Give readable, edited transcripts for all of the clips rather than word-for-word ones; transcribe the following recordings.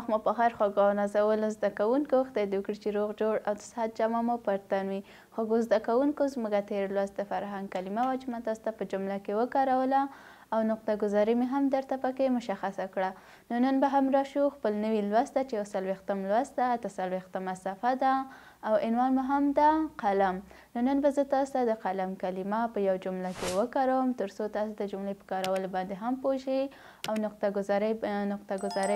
وخت مو په خیر خوږو نازولو زده کوونکو خدای دې وکړي چې روغ جوړ او د صحت جامه مو پر تن وي. خوږو زده کوونکو زموږ تېر لوست د فرهنګ کلمه وه چې ما تاسو ته په جمله کې وکاروله او نقطه ګذاري مې هم درته پکې مشخصه کړه. نو نن به هم راشو خپل نوي لوست ته چې 40 لوست ده، 48 صفحه ده او عنوان مو هم ده قلم. نو نن به زه تاسو ته د قلم کلمه په یو جمله کې وکاروم تر څو تاسو د جملې په کارولو باندې هم پوه شئ او نقطه ګذارۍ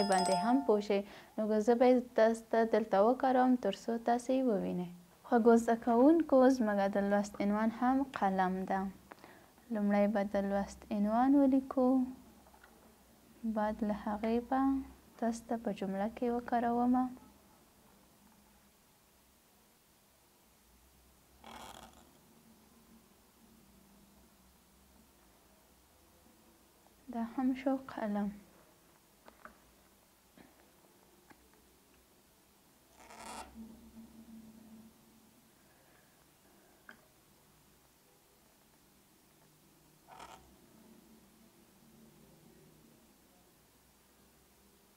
باندې هم پوه شئ. نو زه به تاسو ته دلته وکاروم تر څو تاسو یې ووینئ. خوږو زده کوونکو زموږ د لوست عنوان هم قلم ده. لومړی به د لوست عنوان ولیکو، بعد له هغې به تاسو ته په جمله کې وکارومه. دا هم شو قلم.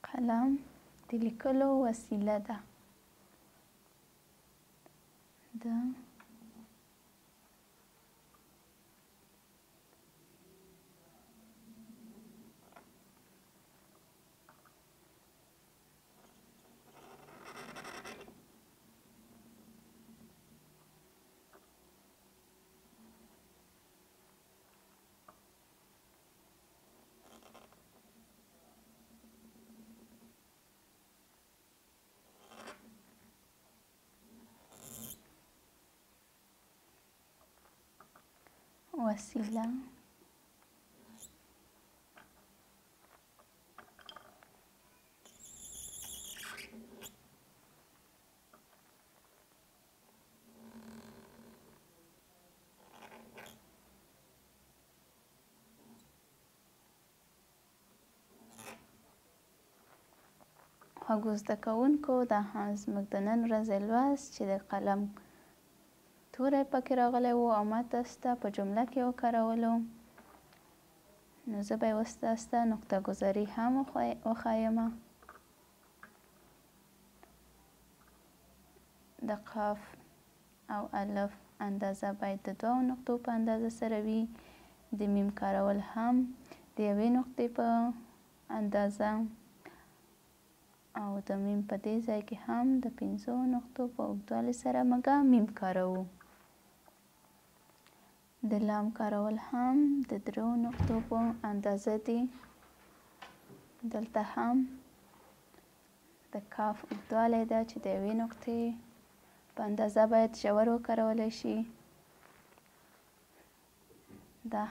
قلم د لیکلو وسیله ده. وسیله خوږو زده کوونکو دا هم زموږ د نن ورځې لوست چې د قلم توری پکې راغلی و او ما تاسو ته په جمله کې وکارولو. نو زه به یې اوس تاسو ته نقطه ګذاري هم وښایمه. د قاف او الف اندازه باید د 2 نقطو په اندازه سره وي. د میم کارول هم د 1 نقطې په اندازه او د میم په دې ځای کې هم د 5 نقطو په اوږدوالي سره موږ میم کاروو. د لام کارول هم د 3 نقطو په اندازه دي. دلته هم د کاف اوږدوالی ده چې د 1 نقطې په اندازه باید ژور وکارولی شي. دا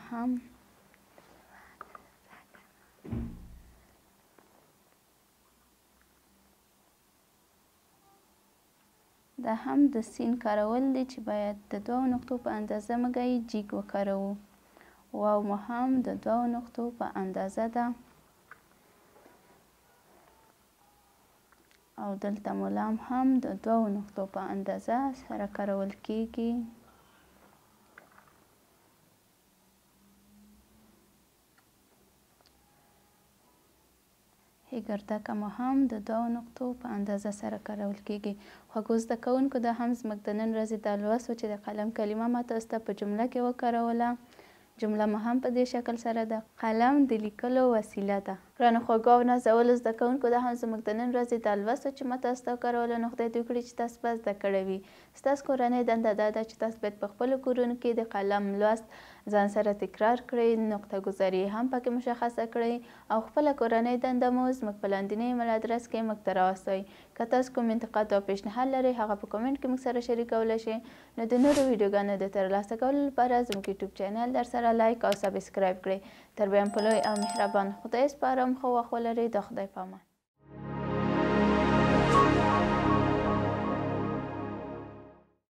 هم د سین کارول دي چې باید د 2 نقطو په اندازه موږ یې جیګ وکاروو. واو مو هم د 2 نقطو په اندازه ده او دلته مو لام هم د 2 نقطو په اندازه سره کارول کیږي. ګردکه مو هم د 2 نقطو په اندازه سره کارول کیږي. خوږو زده کوونکو دا هم زموږ د نن ورځې دا لوست و چې د قلم کلمه ما تاسو ته په جمله کې وکاروله. جمله مو هم په دې شکل سره ده: قلم د لیکلو وسیله ده. ګرانو خوږو او نازولو زده کوونکو دا هم زموږ د نن ورځې دا لوست و چې ما تاسو ته وکاروله. نو خدای دې وکړي چې تاسو به زده کړی وي. ستاسو کورنۍ دنده دا ده چې تاسو باید په خپلو کورونو کې د قلم لوست ځان سره تکرار کړئ، نقطه ګذاري هم پکې مشخصه کړئ او خپله کورنۍ دنده مو زموږ په لاندینۍ ایمیل ادرس کې موږ ته راواستوئ. که تاسو کوم انتقاد او پیشنهاد لرئ هغه په کامنټ کې موږ سره شریکولی شئ. نو د نورو ویډیوګانو د ترلاسه کولو لپاره زموږ یوټیوب چینل درسره لایک او سبسکرایب کړئ. تر بیا په لوی او مهربان خدای سپارم. ښه وخت ولرئ. د خدای په امان.